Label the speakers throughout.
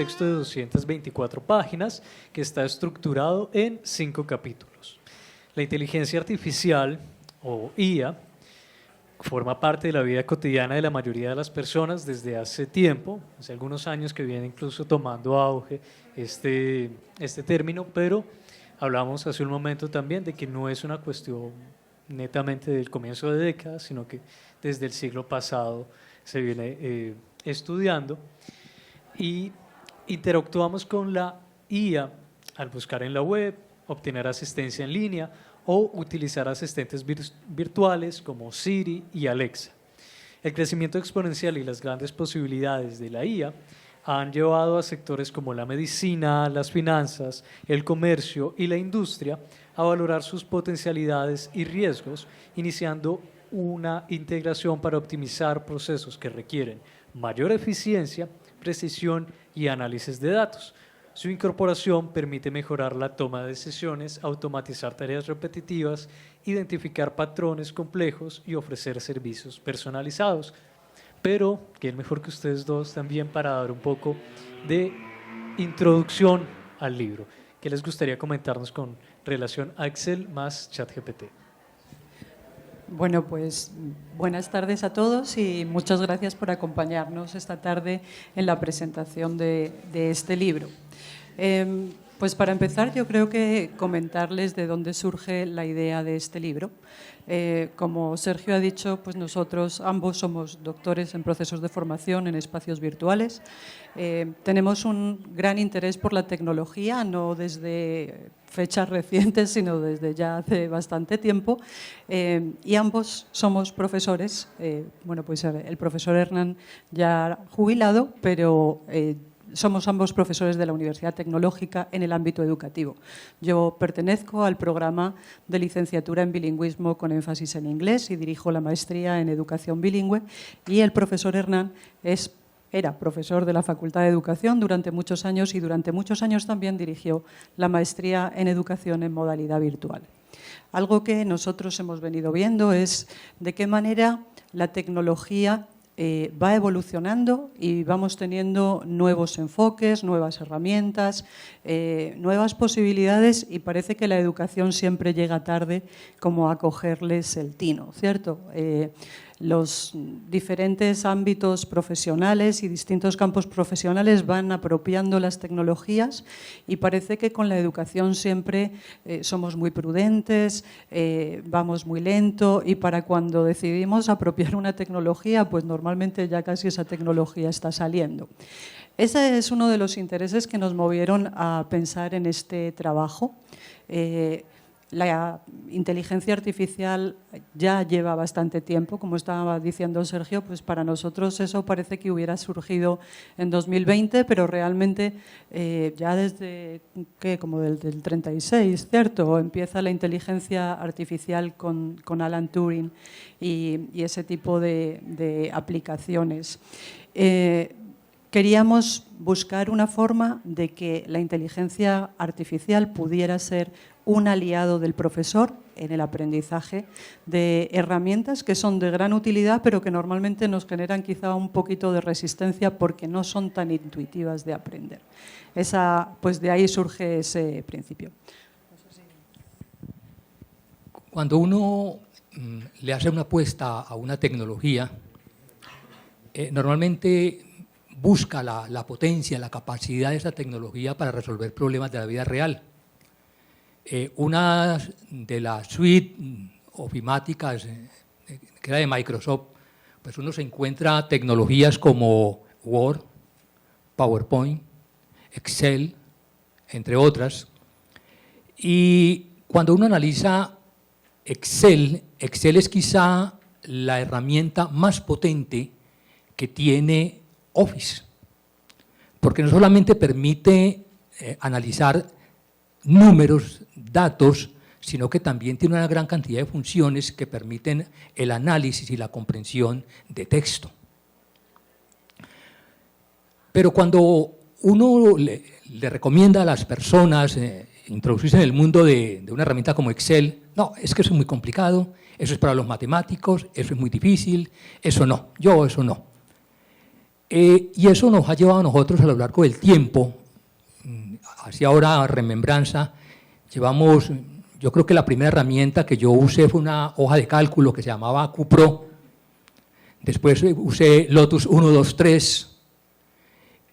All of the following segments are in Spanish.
Speaker 1: texto de 224 páginas que está estructurado en 5 capítulos. La inteligencia artificial, o IA, forma parte de la vida cotidiana de la mayoría de las personas desde hace tiempo, hace algunos años que viene incluso tomando auge este término, pero hablamos hace un momento también de que no es una cuestión netamente del comienzo de décadas, sino que desde el siglo pasado se viene estudiando, y interactuamos con la IA al buscar en la web, obtener asistencia en línea o utilizar asistentes virtuales como Siri y Alexa. El crecimiento exponencial y las grandes posibilidades de la IA han llevado a sectores como la medicina, las finanzas, el comercio y la industria a valorar sus potencialidades y riesgos, iniciando una integración para optimizar procesos que requieren mayor eficiencia, precisión y análisis de datos. Su incorporación permite mejorar la toma de decisiones, automatizar tareas repetitivas, identificar patrones complejos y ofrecer servicios personalizados. Pero, ¿quién mejor que ustedes dos también para dar un poco de introducción al libro? ¿Qué les gustaría comentarnos con relación a Excel más ChatGPT?
Speaker 2: Bueno, pues buenas tardes a todos y muchas gracias por acompañarnos esta tarde en la presentación de este libro. Pues para empezar, yo creo que comentarles de dónde surge la idea de este libro. Como Sergio ha dicho, pues nosotros ambos somos doctores en procesos de formación en espacios virtuales. Tenemos un gran interés por la tecnología, no desde fechas recientes, sino desde ya hace bastante tiempo. Y ambos somos profesores. Bueno, pues el profesor Hernán ya jubilado, pero somos ambos profesores de la Universidad Tecnológica en el ámbito educativo. Yo pertenezco al programa de licenciatura en bilingüismo con énfasis en inglés y dirijo la maestría en educación bilingüe, y el profesor Hernán era profesor de la Facultad de Educación durante muchos años y durante muchos años también dirigió la maestría en educación en modalidad virtual. Algo que nosotros hemos venido viendo es de qué manera la tecnología va evolucionando y vamos teniendo nuevos enfoques, nuevas herramientas, nuevas posibilidades, y parece que la educación siempre llega tarde como a cogerles el tino, ¿cierto? Los diferentes ámbitos profesionales y distintos campos profesionales van apropiando las tecnologías y parece que con la educación siempre somos muy prudentes, vamos muy lento, y para cuando decidimos apropiar una tecnología, pues normalmente ya casi esa tecnología está saliendo. Ese es uno de los intereses que nos movieron a pensar en este trabajo. La inteligencia artificial ya lleva bastante tiempo, como estaba diciendo Sergio, pues para nosotros eso parece que hubiera surgido en 2020, pero realmente ya desde como del 36, ¿cierto? Empieza la inteligencia artificial con Alan Turing y ese tipo de aplicaciones. Queríamos buscar una forma de que la inteligencia artificial pudiera ser un aliado del profesor en el aprendizaje de herramientas que son de gran utilidad, pero que normalmente nos generan quizá un poquito de resistencia porque no son tan intuitivas de aprender. Pues de ahí surge ese principio.
Speaker 3: Cuando uno le hace una apuesta a una tecnología, normalmente busca la potencia, la capacidad de esa tecnología para resolver problemas de la vida real. Una de las suites ofimáticas que era de Microsoft, pues uno se encuentra tecnologías como Word, PowerPoint, Excel, entre otras. Y cuando uno analiza Excel es quizá la herramienta más potente que tiene Office, porque no solamente permite analizar números, datos, sino que también tiene una gran cantidad de funciones que permiten el análisis y la comprensión de texto. Pero cuando uno le recomienda a las personas introducirse en el mundo de una herramienta como Excel, no, es que eso es muy complicado, eso es para los matemáticos, eso es muy difícil, eso no, eso no. Y eso nos ha llevado a nosotros a lo largo del tiempo, hacia ahora remembranza, llevamos, yo creo que la primera herramienta que yo usé fue una hoja de cálculo que se llamaba QPro, después usé Lotus 1, 2, 3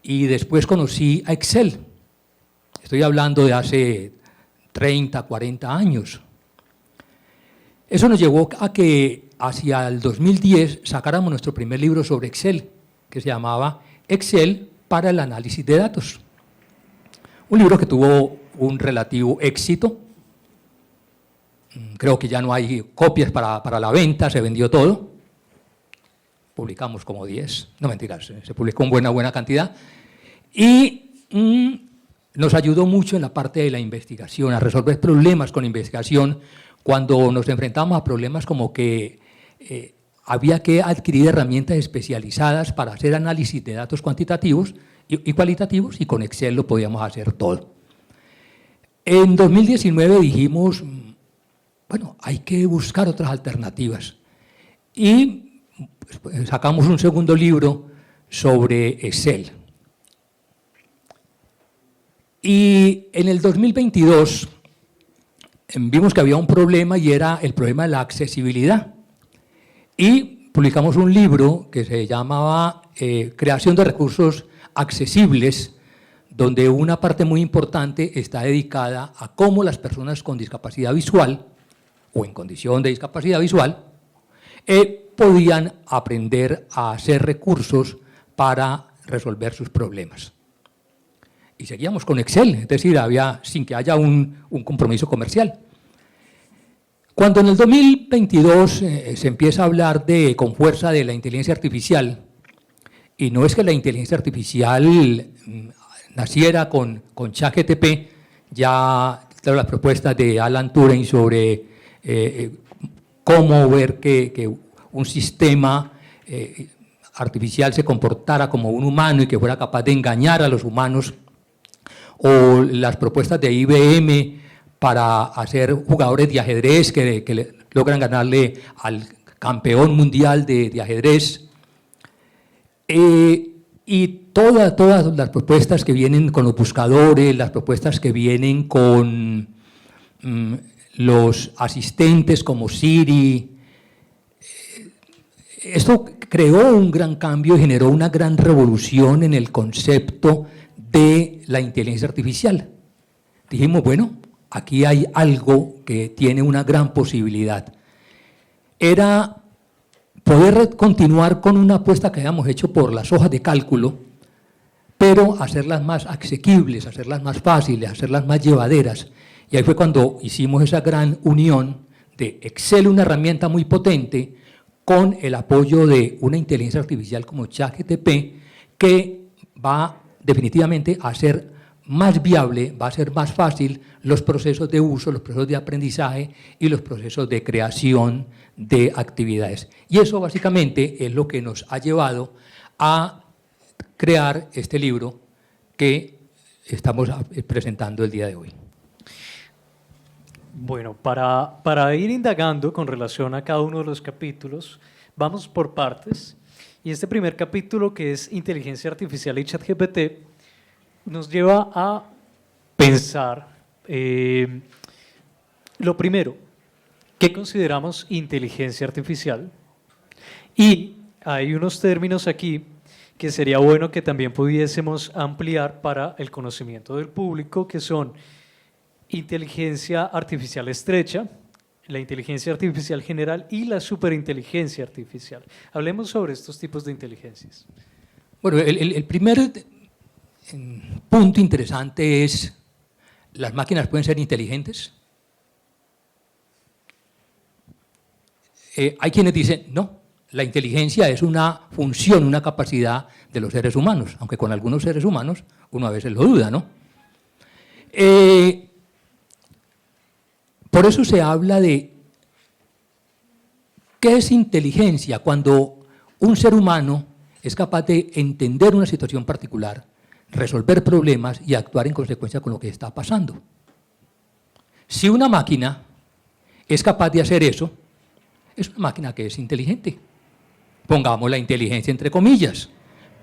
Speaker 3: y después conocí a Excel. Estoy hablando de hace 30, 40 años. Eso nos llevó a que hacia el 2010 sacáramos nuestro primer libro sobre Excel, que se llamaba Excel para el análisis de datos. Un libro que tuvo un relativo éxito. Creo que ya no hay copias para la venta, se vendió todo. Publicamos como 10, no mentiras, se publicó en buena cantidad. Y nos ayudó mucho en la parte de la investigación, a resolver problemas con investigación, cuando nos enfrentamos a problemas como que había que adquirir herramientas especializadas para hacer análisis de datos cuantitativos y cualitativos, y con Excel lo podíamos hacer todo. En 2019 dijimos, bueno, hay que buscar otras alternativas. Y sacamos un segundo libro sobre Excel. Y en el 2022 vimos que había un problema, y era el problema de la accesibilidad. Y publicamos un libro que se llamaba Creación de recursos accesibles, donde una parte muy importante está dedicada a cómo las personas con discapacidad visual o en condición de discapacidad visual podían aprender a hacer recursos para resolver sus problemas. Y seguíamos con Excel, es decir, sin que haya un compromiso comercial. Cuando en el 2022 se empieza a hablar con fuerza de la inteligencia artificial, y no es que la inteligencia artificial naciera con ChatGPT, ya las propuestas de Alan Turing sobre cómo ver que un sistema artificial se comportara como un humano y que fuera capaz de engañar a los humanos, o las propuestas de IBM para hacer jugadores de ajedrez que logran ganarle al campeón mundial de ajedrez. Y todas las propuestas que vienen con los buscadores, las propuestas que vienen con los asistentes como Siri, esto creó un gran cambio y generó una gran revolución en el concepto de la inteligencia artificial. Dijimos, bueno, aquí hay algo que tiene una gran posibilidad. Era poder continuar con una apuesta que habíamos hecho por las hojas de cálculo, pero hacerlas más asequibles, hacerlas más fáciles, hacerlas más llevaderas. Y ahí fue cuando hicimos esa gran unión de Excel, una herramienta muy potente, con el apoyo de una inteligencia artificial como ChatGPT, que va definitivamente a ser más viable, va a ser más fácil los procesos de uso, los procesos de aprendizaje y los procesos de creación de actividades. Y eso básicamente es lo que nos ha llevado a crear este libro que estamos presentando el día de hoy.
Speaker 1: Bueno, para ir indagando con relación a cada uno de los capítulos, vamos por partes. Y este primer capítulo, que es Inteligencia Artificial y ChatGPT, nos lleva a pensar, lo primero, ¿qué consideramos inteligencia artificial? Y hay unos términos aquí que sería bueno que también pudiésemos ampliar para el conocimiento del público, que son inteligencia artificial estrecha, la inteligencia artificial general y la superinteligencia artificial. Hablemos sobre estos tipos de inteligencias.
Speaker 3: Bueno, el primer punto interesante es, ¿las máquinas pueden ser inteligentes? Hay quienes dicen, no, la inteligencia es una función, una capacidad de los seres humanos, aunque con algunos seres humanos uno a veces lo duda, ¿no? Por eso se habla de qué es inteligencia cuando un ser humano es capaz de entender una situación particular, resolver problemas y actuar en consecuencia con lo que está pasando. Si una máquina es capaz de hacer eso, es una máquina que es inteligente. Pongamos la inteligencia entre comillas,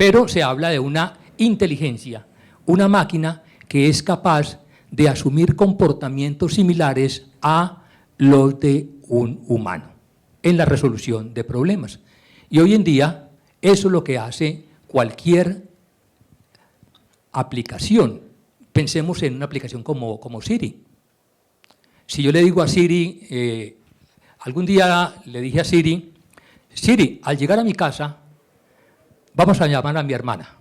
Speaker 3: pero se habla de una inteligencia, una máquina que es capaz de asumir comportamientos similares a los de un humano en la resolución de problemas. Y hoy en día eso es lo que hace cualquier aplicación. Pensemos en una aplicación como Siri. Si yo le digo a Siri, algún día le dije a Siri, Siri, al llegar a mi casa, vamos a llamar a mi hermana.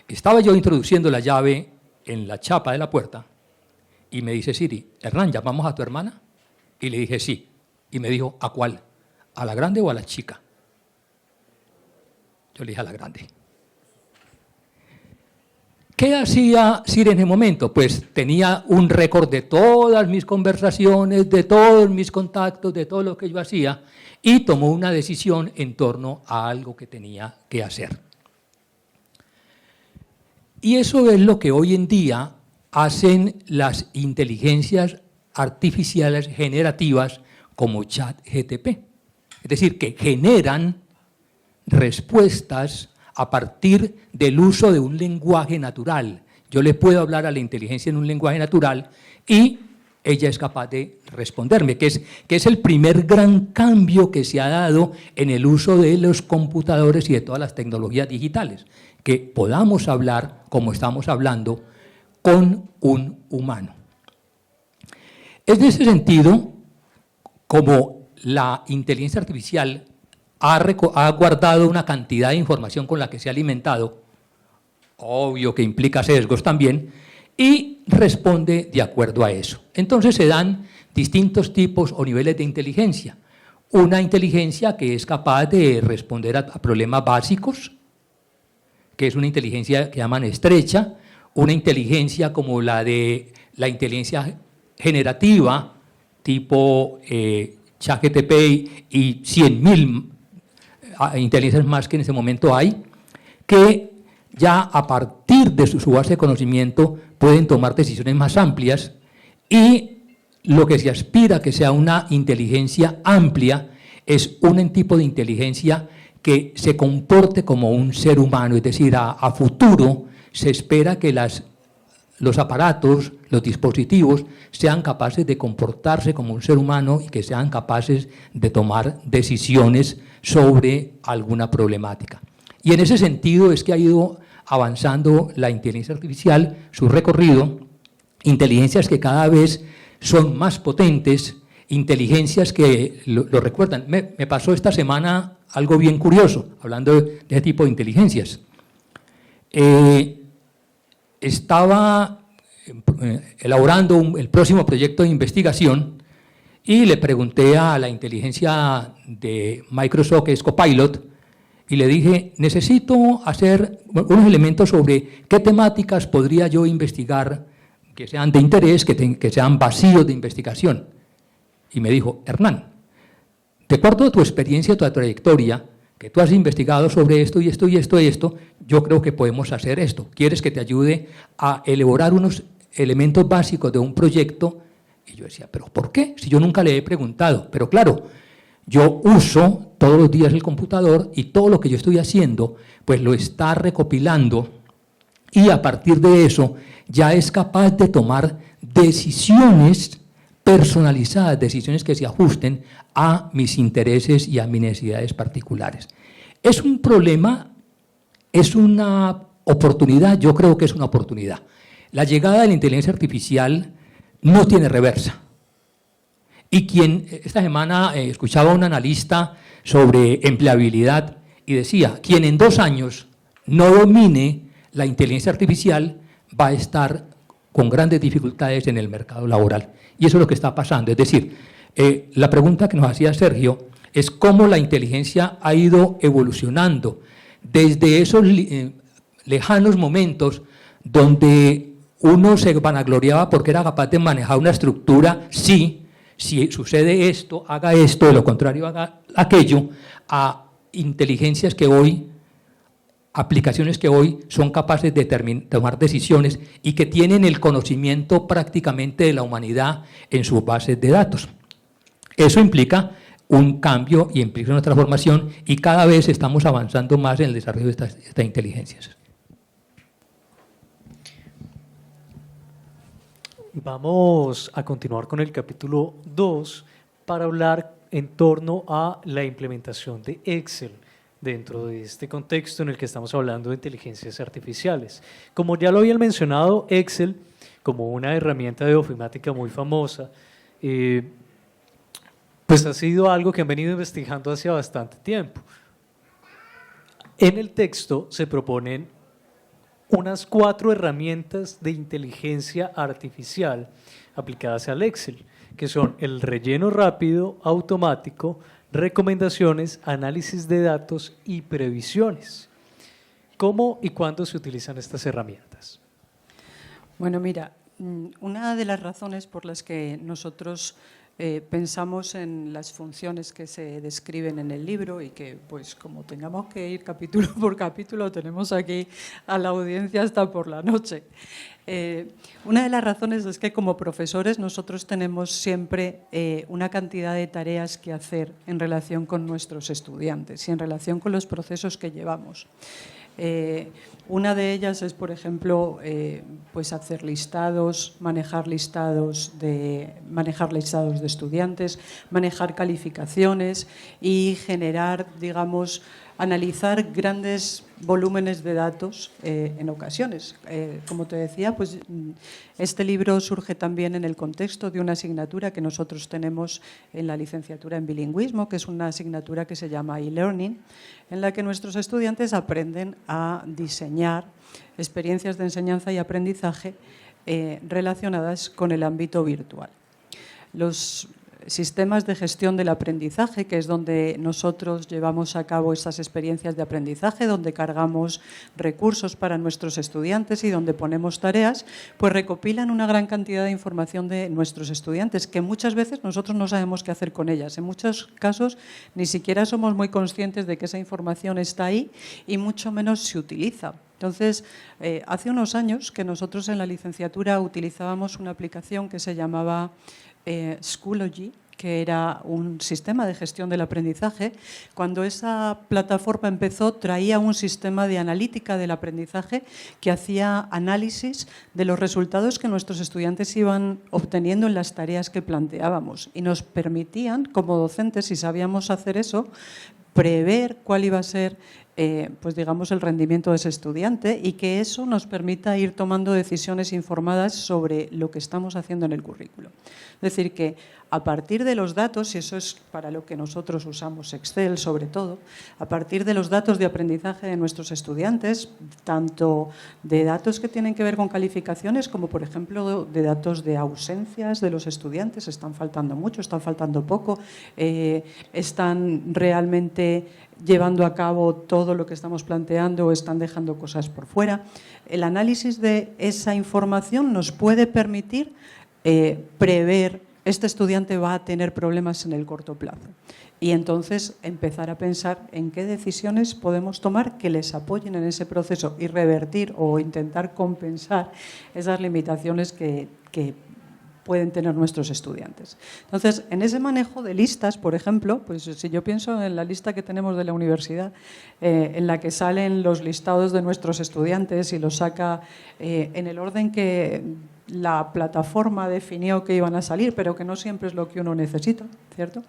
Speaker 3: Estaba yo introduciendo la llave en la chapa de la puerta y me dice Siri, Hernán, ¿llamamos a tu hermana? Y le dije sí. Y me dijo, ¿a cuál? ¿A la grande o a la chica? Yo le dije a la grande. ¿Qué hacía Siri en ese momento? Pues tenía un récord de todas mis conversaciones, de todos mis contactos, de todo lo que yo hacía, y tomó una decisión en torno a algo que tenía que hacer. Y eso es lo que hoy en día hacen las inteligencias artificiales generativas como ChatGPT. Es decir, que generan respuestas a partir del uso de un lenguaje natural. Yo le puedo hablar a la inteligencia en un lenguaje natural y ella es capaz de responderme, que es el primer gran cambio que se ha dado en el uso de los computadores y de todas las tecnologías digitales, que podamos hablar, como estamos hablando, con un humano. Es de ese sentido, como la inteligencia artificial ha guardado una cantidad de información con la que se ha alimentado, obvio que implica sesgos también, y responde de acuerdo a eso. Entonces se dan distintos tipos o niveles de inteligencia. Una inteligencia que es capaz de responder a problemas básicos, que es una inteligencia que llaman estrecha, una inteligencia como la de la inteligencia generativa, tipo ChatGPT y 100.000 inteligencias más que en ese momento hay, que ya a partir de su base de conocimiento pueden tomar decisiones más amplias, y lo que se aspira a que sea una inteligencia amplia es un tipo de inteligencia que se comporte como un ser humano, es decir, a futuro se espera que los aparatos, los dispositivos, sean capaces de comportarse como un ser humano y que sean capaces de tomar decisiones sobre alguna problemática. Y en ese sentido es que ha ido avanzando la inteligencia artificial, su recorrido, inteligencias que cada vez son más potentes, inteligencias que lo recuerdan. Me pasó esta semana algo bien curioso, hablando de ese tipo de inteligencias. Estaba elaborando el próximo proyecto de investigación y le pregunté a la inteligencia de Microsoft, que es Copilot, y le dije, necesito hacer unos elementos sobre qué temáticas podría yo investigar que sean de interés, que sean vacíos de investigación. Y me dijo, Hernán, de acuerdo a tu experiencia, tu trayectoria, que tú has investigado sobre esto y esto y esto y esto, yo creo que podemos hacer esto. ¿Quieres que te ayude a elaborar unos elementos básicos de un proyecto? Y yo decía, ¿pero por qué? Si yo nunca le he preguntado. Pero claro, yo uso todos los días el computador y todo lo que yo estoy haciendo, pues lo está recopilando, y a partir de eso ya es capaz de tomar decisiones personalizadas, decisiones que se ajusten a mis intereses y a mis necesidades particulares. ¿Es un problema? ¿Es una oportunidad? Yo creo que es una oportunidad. La llegada de la inteligencia artificial no tiene reversa. Y esta semana escuchaba a un analista sobre empleabilidad y decía, quien en 2 años no domine la inteligencia artificial va a estar con grandes dificultades en el mercado laboral. Y eso es lo que está pasando. Es decir, la pregunta que nos hacía Sergio es cómo la inteligencia ha ido evolucionando desde esos lejanos momentos donde uno se vanagloriaba porque era capaz de manejar una estructura, si sucede esto, haga esto, de lo contrario haga aquello, a inteligencias que hoy, aplicaciones que hoy son capaces de tomar decisiones y que tienen el conocimiento prácticamente de la humanidad en sus bases de datos. Eso implica un cambio y implica una transformación, y cada vez estamos avanzando más en el desarrollo de estas inteligencias.
Speaker 1: Vamos a continuar con el capítulo 2 para hablar en torno a la implementación de Excel dentro de este contexto en el que estamos hablando de inteligencias artificiales. Como ya lo habían mencionado, Excel, como una herramienta de ofimática muy famosa, pues ha sido algo que han venido investigando hace bastante tiempo. En el texto se proponen unas 4 herramientas de inteligencia artificial aplicadas al Excel, que son el relleno rápido, automático, recomendaciones, análisis de datos y previsiones. ¿Cómo y cuándo se utilizan estas herramientas?
Speaker 2: Bueno, mira, una de las razones por las que nosotros pensamos en las funciones que se describen en el libro y que, pues, como tengamos que ir capítulo por capítulo, tenemos aquí a la audiencia hasta por la noche. Una de las razones es que como profesores nosotros tenemos siempre una cantidad de tareas que hacer en relación con nuestros estudiantes y en relación con los procesos que llevamos. Una de ellas es, por ejemplo, pues hacer listados, manejar listados de estudiantes, manejar calificaciones y generar, digamos, analizar grandes volúmenes de datos en ocasiones. Como te decía, pues este libro surge también en el contexto de una asignatura que nosotros tenemos en la licenciatura en bilingüismo, que es una asignatura que se llama e-learning, en la que nuestros estudiantes aprenden a diseñar experiencias de enseñanza y aprendizaje relacionadas con el ámbito virtual. Los sistemas de gestión del aprendizaje, que es donde nosotros llevamos a cabo esas experiencias de aprendizaje, donde cargamos recursos para nuestros estudiantes y donde ponemos tareas, pues recopilan una gran cantidad de información de nuestros estudiantes, que muchas veces nosotros no sabemos qué hacer con ellas. En muchos casos ni siquiera somos muy conscientes de que esa información está ahí y mucho menos se utiliza. Entonces, hace unos años que nosotros en la licenciatura utilizábamos una aplicación que se llamaba Schoology, que era un sistema de gestión del aprendizaje. Cuando esa plataforma empezó, traía un sistema de analítica del aprendizaje que hacía análisis de los resultados que nuestros estudiantes iban obteniendo en las tareas que planteábamos y nos permitían, como docentes, si sabíamos hacer eso, prever cuál iba a ser pues digamos el rendimiento de ese estudiante y que eso nos permita ir tomando decisiones informadas sobre lo que estamos haciendo en el currículo. Es decir, que a partir de los datos, y eso es para lo que nosotros usamos Excel sobre todo, a partir de los datos de aprendizaje de nuestros estudiantes, tanto de datos que tienen que ver con calificaciones como, por ejemplo, de datos de ausencias de los estudiantes, están faltando mucho, están faltando poco, están realmente llevando a cabo todo lo que estamos planteando o están dejando cosas por fuera. El análisis de esa información nos puede permitir prever, este estudiante va a tener problemas en el corto plazo. Y entonces empezar a pensar en qué decisiones podemos tomar que les apoyen en ese proceso y revertir o intentar compensar esas limitaciones que pueden tener nuestros estudiantes. Entonces, en ese manejo de listas, por ejemplo, pues si yo pienso en la lista que tenemos de la universidad, en la que salen los listados de nuestros estudiantes y los saca en el orden que la plataforma definió que iban a salir, pero que no siempre es lo que uno necesita, ¿cierto?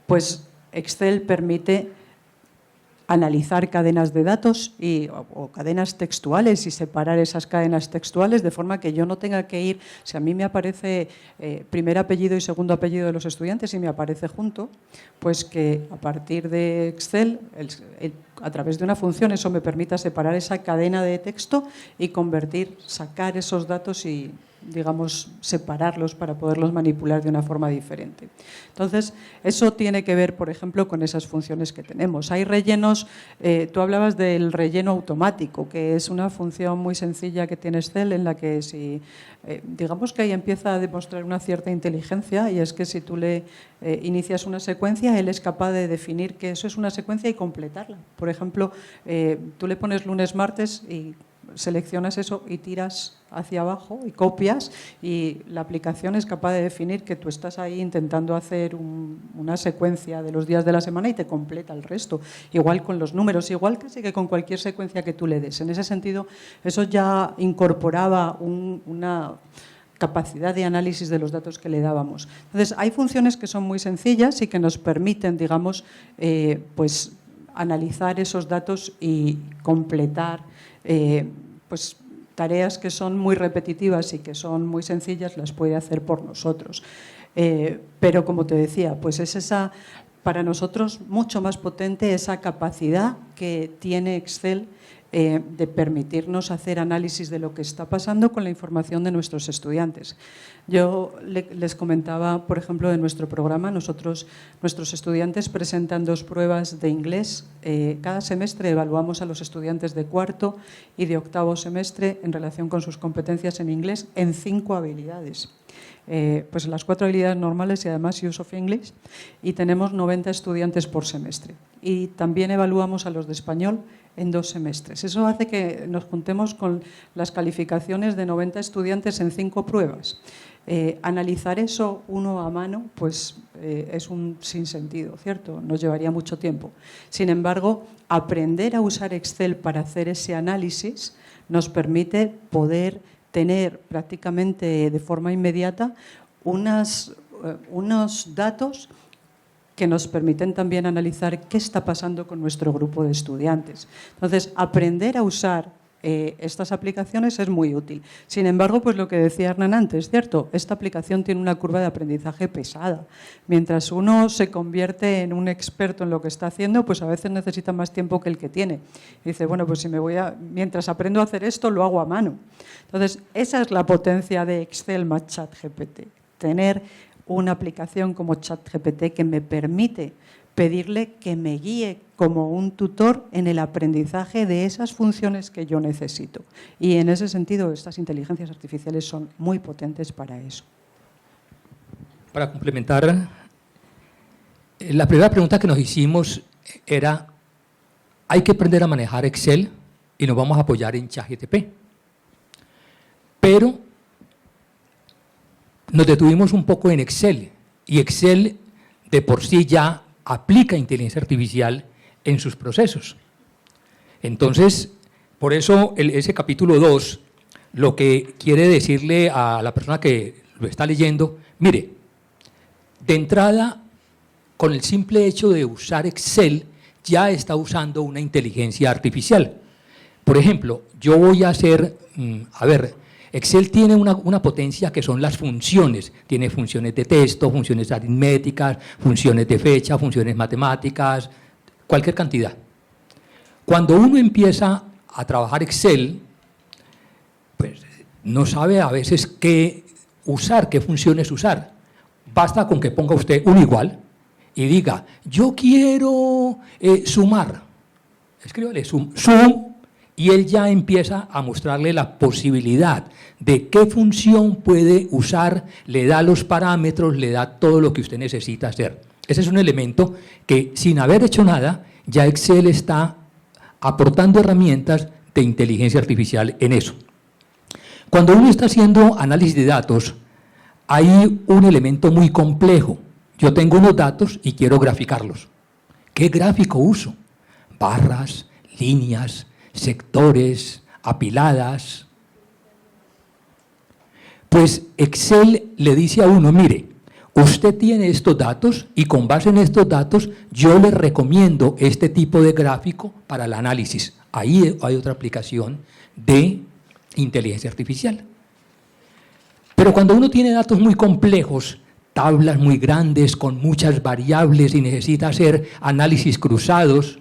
Speaker 2: Pues Excel permite analizar cadenas de datos o cadenas textuales y separar esas cadenas textuales de forma que yo no tenga que ir, si a mí me aparece primer apellido y segundo apellido de los estudiantes y me aparece junto, pues que a partir de Excel, a través de una función, eso me permita separar esa cadena de texto y sacar esos datos y, digamos, separarlos para poderlos manipular de una forma diferente. Entonces, eso tiene que ver, por ejemplo, con esas funciones que tenemos. Hay rellenos, tú hablabas del relleno automático, que es una función muy sencilla que tiene Excel en la que si, digamos que ahí empieza a demostrar una cierta inteligencia y es que si tú le inicias una secuencia, él es capaz de definir que eso es una secuencia y completarla. Por ejemplo, tú le pones lunes, martes y seleccionas eso y tiras hacia abajo y copias, y la aplicación es capaz de definir que tú estás ahí intentando hacer una secuencia de los días de la semana y te completa el resto. Igual con los números, igual casi que con cualquier secuencia que tú le des. En ese sentido, eso ya incorporaba una capacidad de análisis de los datos que le dábamos. Entonces, hay funciones que son muy sencillas y que nos permiten, digamos, pues analizar esos datos y completar pues tareas que son muy repetitivas y que son muy sencillas, las puede hacer por nosotros. Pero, como te decía, pues es esa, para nosotros, mucho más potente esa capacidad que tiene Excel de permitirnos hacer análisis de lo que está pasando con la información de nuestros estudiantes. Yo les comentaba, por ejemplo, de nuestro programa, nuestros estudiantes presentan 2 pruebas de inglés. Cada semestre evaluamos a los estudiantes de cuarto y de octavo semestre en relación con sus competencias en inglés en 5 habilidades. Pues las 4 habilidades normales y además Use of English, y tenemos 90 estudiantes por semestre. Y también evaluamos a los de español en 2 semestres. Eso hace que nos juntemos con las calificaciones de 90 estudiantes en 5 pruebas. Analizar eso uno a mano pues es un sinsentido, ¿cierto? Nos llevaría mucho tiempo. Sin embargo, aprender a usar Excel para hacer ese análisis nos permite poder tener prácticamente de forma inmediata unos datos que nos permiten también analizar qué está pasando con nuestro grupo de estudiantes. Entonces, aprender a usar estas aplicaciones es muy útil. Sin embargo, pues lo que decía Hernán antes, ¿cierto? Esta aplicación tiene una curva de aprendizaje pesada. Mientras uno se convierte en un experto en lo que está haciendo, pues a veces necesita más tiempo que el que tiene. Y dice, bueno, pues si mientras aprendo a hacer esto, lo hago a mano. Entonces, esa es la potencia de Excel más ChatGPT. Tener una aplicación como ChatGPT que me permite pedirle que me guíe como un tutor en el aprendizaje de esas funciones que yo necesito. Y en ese sentido, estas inteligencias artificiales son muy potentes para eso.
Speaker 3: Para complementar, la primera pregunta que nos hicimos era, ¿hay que aprender a manejar Excel? Y nos vamos a apoyar en ChatGPT. Pero nos detuvimos un poco en Excel, y Excel de por sí ya aplica inteligencia artificial en sus procesos. Entonces, por eso ese capítulo 2 lo que quiere decirle a la persona que lo está leyendo, mire, de entrada, con el simple hecho de usar Excel, ya está usando una inteligencia artificial. Por ejemplo, yo voy a hacer, Excel tiene una potencia que son las funciones. Tiene funciones de texto, funciones aritméticas, funciones de fecha, funciones matemáticas, cualquier cantidad. Cuando uno empieza a trabajar Excel, pues no sabe a veces qué usar, qué funciones usar. Basta con que ponga usted un igual y diga, yo quiero sumar. Escríbale sum, y él ya empieza a mostrarle la posibilidad de qué función puede usar, le da los parámetros, le da todo lo que usted necesita hacer. Ese es un elemento que, sin haber hecho nada, ya Excel está aportando herramientas de inteligencia artificial en eso. Cuando uno está haciendo análisis de datos, hay un elemento muy complejo. Yo tengo unos datos y quiero graficarlos. ¿Qué gráfico uso? Barras, líneas, sectores, apiladas. Pues Excel le dice a uno, mire, usted tiene estos datos y con base en estos datos yo le recomiendo este tipo de gráfico para el análisis. Ahí hay otra aplicación de inteligencia artificial. Pero cuando uno tiene datos muy complejos, tablas muy grandes con muchas variables y necesita hacer análisis cruzados,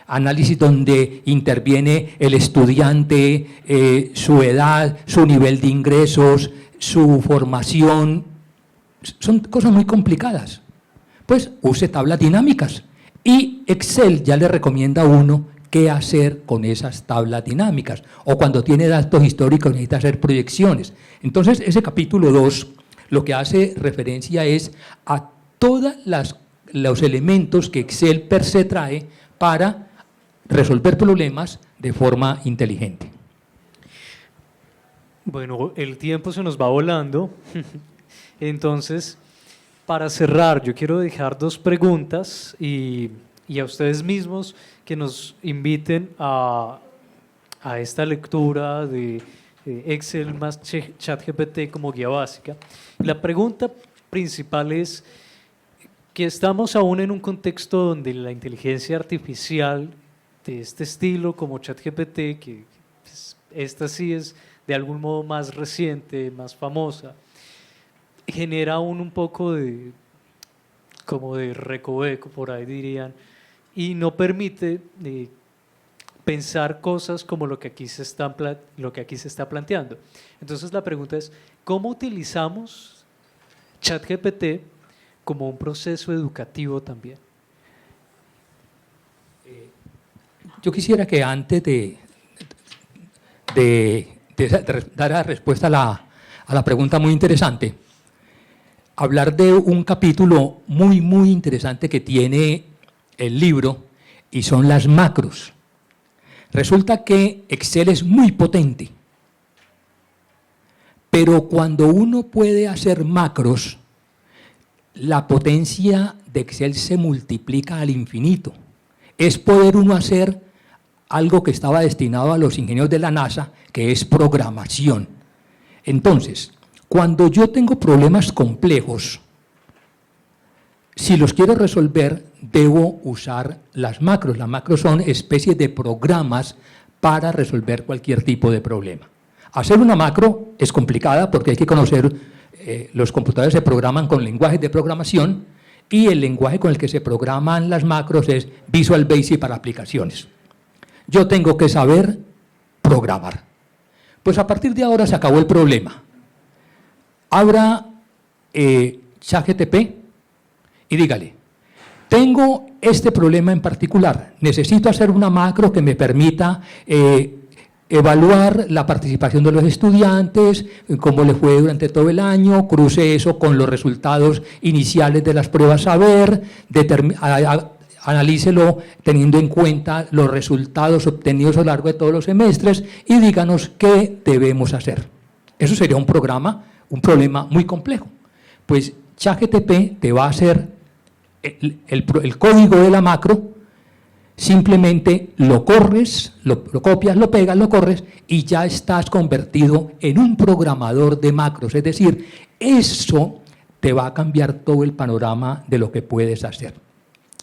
Speaker 3: análisis donde interviene el estudiante, su edad, su nivel de ingresos, su formación, son cosas muy complicadas. Pues use tablas dinámicas y Excel ya le recomienda a uno qué hacer con esas tablas dinámicas, o cuando tiene datos históricos necesita hacer proyecciones. Entonces, ese capítulo 2 lo que hace referencia es a todos los elementos que Excel per se trae para resolver problemas de forma inteligente.
Speaker 1: Bueno, el tiempo se nos va volando. Entonces, para cerrar, yo quiero dejar dos preguntas y a ustedes mismos que nos inviten a esta lectura de Excel más ChatGPT como guía básica. La pregunta principal es que estamos aún en un contexto donde la inteligencia artificial de este estilo como ChatGPT, que pues, esta sí es de algún modo más reciente, más famosa, genera aún un poco de como de recoveco, por ahí dirían, y no permite pensar cosas como lo que aquí se está planteando. Entonces la pregunta es, ¿cómo utilizamos ChatGPT como un proceso educativo también?
Speaker 3: Yo quisiera que antes de dar la respuesta a la pregunta muy interesante, hablar de un capítulo muy, muy interesante que tiene el libro y son las macros. Resulta que Excel es muy potente, pero cuando uno puede hacer macros, la potencia de Excel se multiplica al infinito. Es poder uno hacer algo que estaba destinado a los ingenieros de la NASA, que es programación. Entonces, cuando yo tengo problemas complejos, si los quiero resolver, debo usar las macros. Las macros son especies de programas para resolver cualquier tipo de problema. Hacer una macro es complicada porque hay que conocer, los computadores se programan con lenguajes de programación y el lenguaje con el que se programan las macros es Visual Basic para aplicaciones. Yo tengo que saber programar. Pues a partir de ahora se acabó el problema. Abra ChatGPT y dígale, tengo este problema en particular, necesito hacer una macro que me permita evaluar la participación de los estudiantes, cómo les fue durante todo el año, cruce eso con los resultados iniciales de las pruebas saber, analícelo teniendo en cuenta los resultados obtenidos a lo largo de todos los semestres y díganos qué debemos hacer. Eso sería un problema muy complejo. Pues ChatGPT te va a hacer el código de la macro, simplemente lo corres, lo copias, lo pegas, lo corres y ya estás convertido en un programador de macros. Es decir, eso te va a cambiar todo el panorama de lo que puedes hacer.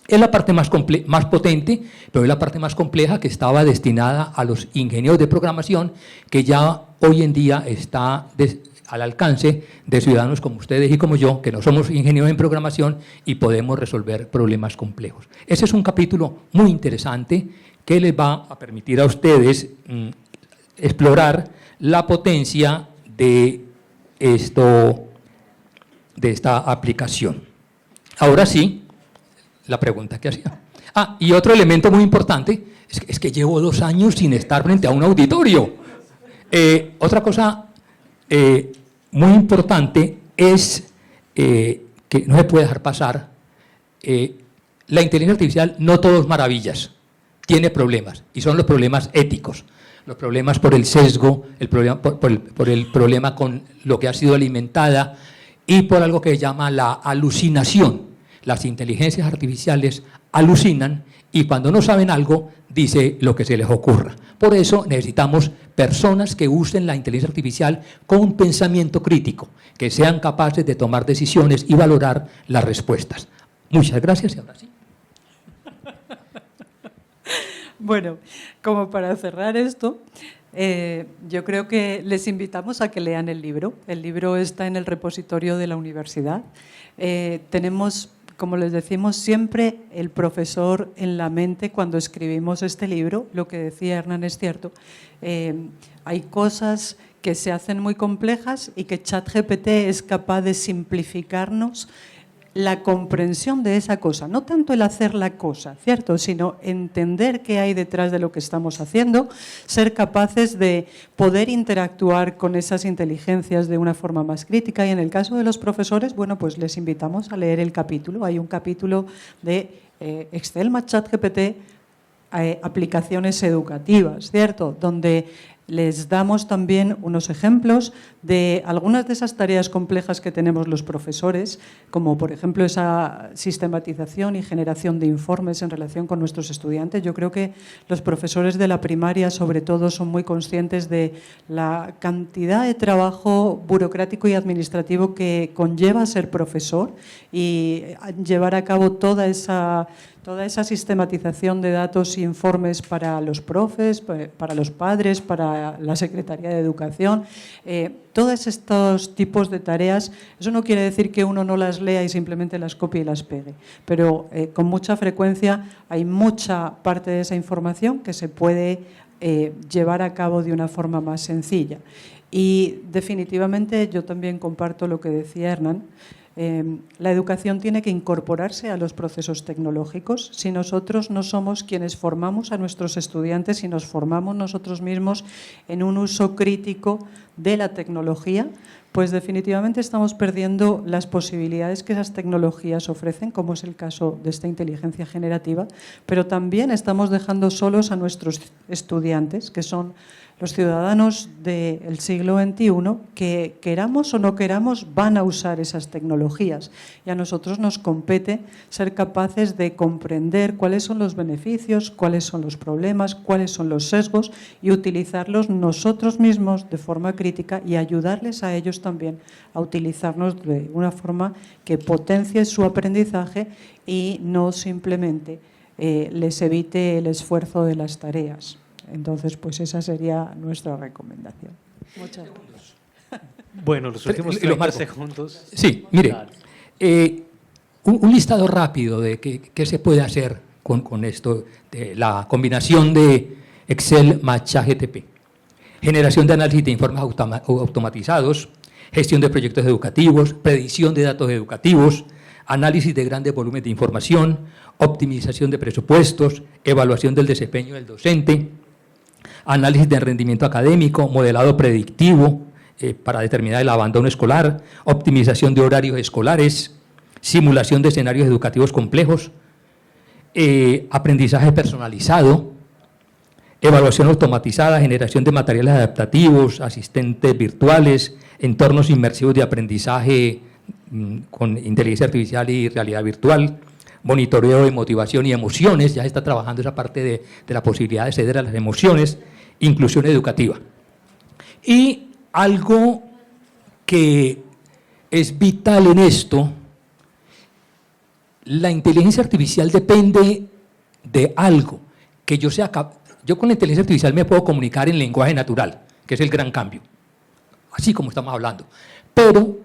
Speaker 3: Es la parte más potente, pero es la parte más compleja que estaba destinada a los ingenieros de programación, que ya hoy en día está al alcance de ciudadanos como ustedes y como yo, que no somos ingenieros en programación y podemos resolver problemas complejos. Ese es un capítulo muy interesante que les va a permitir a ustedes explorar la potencia de esta aplicación. Ahora sí, la pregunta que hacía. Y otro elemento muy importante es que llevo 2 años sin estar frente a un auditorio. Otra cosa muy importante es que no se puede dejar pasar, la inteligencia artificial no todo es maravillas, tiene problemas y son los problemas éticos, los problemas por el sesgo, el problema por el problema con lo que ha sido alimentada y por algo que se llama la alucinación. Las inteligencias artificiales alucinan y cuando no saben algo, dice lo que se les ocurra. Por eso necesitamos personas que usen la inteligencia artificial con un pensamiento crítico, que sean capaces de tomar decisiones y valorar las respuestas. Muchas gracias y ahora sí.
Speaker 2: Bueno, como para cerrar esto, yo creo que les invitamos a que lean el libro. El libro está en el repositorio de la universidad. Tenemos, como les decimos, siempre el profesor en la mente cuando escribimos este libro. Lo que decía Hernán es cierto. Hay cosas que se hacen muy complejas y que ChatGPT es capaz de simplificarnos la comprensión de esa cosa, no tanto el hacer la cosa, ¿cierto?, sino entender qué hay detrás de lo que estamos haciendo, ser capaces de poder interactuar con esas inteligencias de una forma más crítica. Y en el caso de los profesores, bueno, pues les invitamos a leer el capítulo. Hay un capítulo de Excel más ChatGPT, aplicaciones educativas, ¿cierto?, donde les damos también unos ejemplos de algunas de esas tareas complejas que tenemos los profesores, como por ejemplo esa sistematización y generación de informes en relación con nuestros estudiantes. Yo creo que los profesores de la primaria, sobre todo, son muy conscientes de la cantidad de trabajo burocrático y administrativo que conlleva ser profesor y llevar a cabo toda esa sistematización de datos e informes para los profes, para los padres, para la Secretaría de Educación. Todos estos tipos de tareas, eso no quiere decir que uno no las lea y simplemente las copie y las pegue, pero con mucha frecuencia hay mucha parte de esa información que se puede llevar a cabo de una forma más sencilla. Y definitivamente yo también comparto lo que decía Hernán. La educación tiene que incorporarse a los procesos tecnológicos. Si nosotros no somos quienes formamos a nuestros estudiantes y nos formamos nosotros mismos en un uso crítico de la tecnología, pues definitivamente estamos perdiendo las posibilidades que esas tecnologías ofrecen, como es el caso de esta inteligencia generativa, pero también estamos dejando solos a nuestros estudiantes, que son los ciudadanos del siglo XXI, que queramos o no queramos van a usar esas tecnologías, y a nosotros nos compete ser capaces de comprender cuáles son los beneficios, cuáles son los problemas, cuáles son los sesgos, y utilizarlos nosotros mismos de forma crítica y ayudarles a ellos también a utilizarnos de una forma que potencie su aprendizaje y no simplemente les evite el esfuerzo de las tareas. Entonces, pues esa sería nuestra recomendación. Muchas gracias.
Speaker 1: Bueno, los últimos 30 segundos.
Speaker 3: Sí, mire, un listado rápido de qué se puede hacer con esto, de la combinación de Excel más ChatGPT. Generación de análisis de informes automatizados, gestión de proyectos educativos, predicción de datos educativos, análisis de grandes volúmenes de información, optimización de presupuestos, evaluación del desempeño del docente, análisis de rendimiento académico, modelado predictivo para determinar el abandono escolar, optimización de horarios escolares, simulación de escenarios educativos complejos, aprendizaje personalizado, evaluación automatizada, generación de materiales adaptativos, asistentes virtuales, entornos inmersivos de aprendizaje con inteligencia artificial y realidad virtual, monitoreo de motivación y emociones, ya se está trabajando esa parte de la posibilidad de ceder a las emociones, inclusión educativa. Y algo que es vital en esto, la inteligencia artificial depende de algo, que yo sea capaz. Yo con la inteligencia artificial me puedo comunicar en lenguaje natural, que es el gran cambio, así como estamos hablando, pero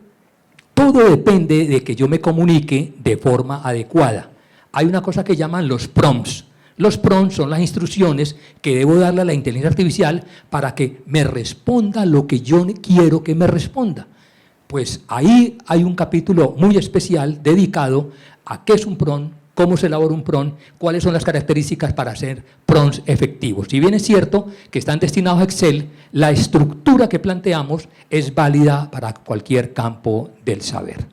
Speaker 3: todo depende de que yo me comunique de forma adecuada. Hay una cosa que llaman los prompts. Los prompts son las instrucciones que debo darle a la inteligencia artificial para que me responda lo que yo quiero que me responda. Pues ahí hay un capítulo muy especial dedicado a qué es un prompt, cómo se elabora un prompt, cuáles son las características para hacer prompts efectivos. Si bien es cierto que están destinados a Excel, la estructura que planteamos es válida para cualquier campo del saber.